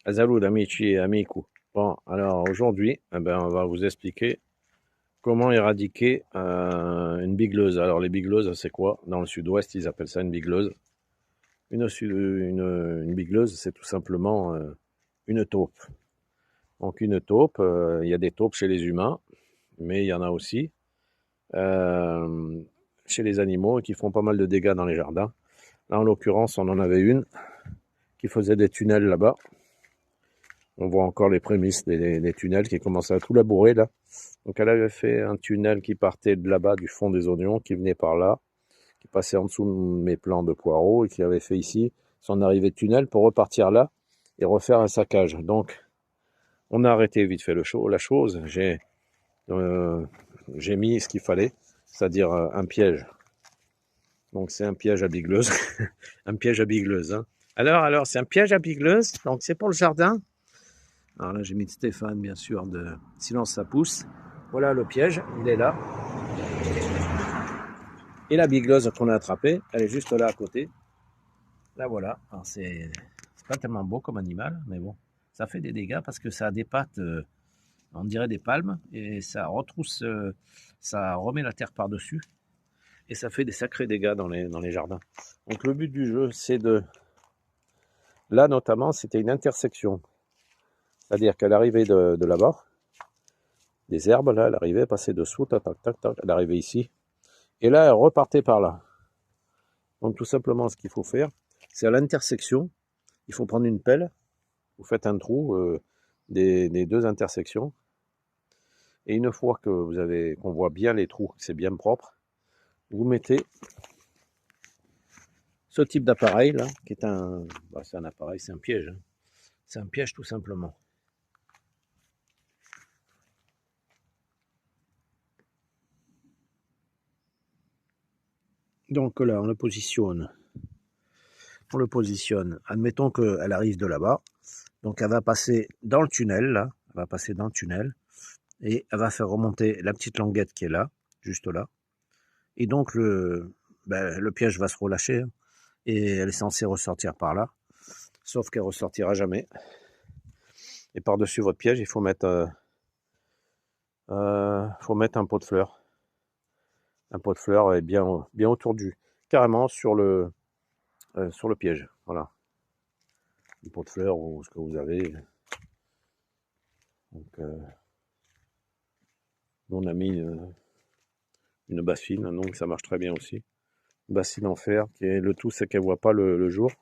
Salut amici et amico. Bon, alors aujourd'hui, on va vous expliquer comment éradiquer une bigleuse. Alors les bigleuses, c'est quoi? Dans le sud-ouest, ils appellent ça une bigleuse. Une bigleuse, c'est tout simplement une taupe. Donc une taupe, il y a des taupes chez les humains, mais il y en a aussi euh, chez les animaux qui font pas mal de dégâts dans les jardins. Là, en l'occurrence, on en avait une qui faisait des tunnels là-bas. On voit encore les prémices des tunnels qui commençaient à tout labourer là. Donc elle avait fait un tunnel qui partait de là-bas du fond des oignons, qui venait par là, qui passait en dessous de mes plants de poireaux et qui avait fait ici son arrivée de tunnel pour repartir là et refaire un saccage. Donc on a arrêté vite fait la chose. Euh, j'ai mis ce qu'il fallait, c'est-à-dire un piège. Donc c'est un piège à bigleuse, un piège à bigleuse. Hein. Alors c'est un piège à bigleuse. Donc c'est pour le jardin. Alors là, j'ai mis Stéphane, bien sûr, de Silence ça pousse. Voilà le piège, il est là. Et la bigleuse qu'on a attrapée, elle est juste là à côté. Là, voilà. Alors, c'est pas tellement beau comme animal, mais bon, ça fait des dégâts parce que ça a des pattes, on dirait des palmes, et ça retrousse, ça remet la terre par-dessus, et ça fait des sacrés dégâts dans les jardins. Donc le but du jeu, c'est de... Là, notamment, c'était une intersection. C'est-à-dire qu'elle arrivait de là-bas, des herbes, là, elle arrivait, elle passait dessous, tac, tac, tac, tac, elle arrivait ici. Et là, elle repartait par là. Donc tout simplement, ce qu'il faut faire, c'est à l'intersection, il faut prendre une pelle, vous faites un trou des deux intersections, et une fois que qu'on voit bien les trous, que c'est bien propre, vous mettez ce type d'appareil là, qui est c'est un appareil, c'est un piège. Hein. C'est un piège tout simplement. Donc là, on le positionne. Admettons qu'elle arrive de là-bas. Donc elle va passer dans le tunnel, là. Elle va passer dans le tunnel. Et elle va faire remonter la petite languette qui est là, juste là. Et donc le piège va se relâcher. Hein, et elle est censée ressortir par là. Sauf qu'elle ressortira jamais. Et par-dessus votre piège, il faut mettre un pot de fleurs. Un pot de fleurs est bien autour carrément sur le piège. Voilà. Un pot de fleurs ou ce que vous avez. Donc, on a mis une bassine, donc ça marche très bien aussi. Une bassine en fer, le tout c'est qu'elle ne voit pas le jour.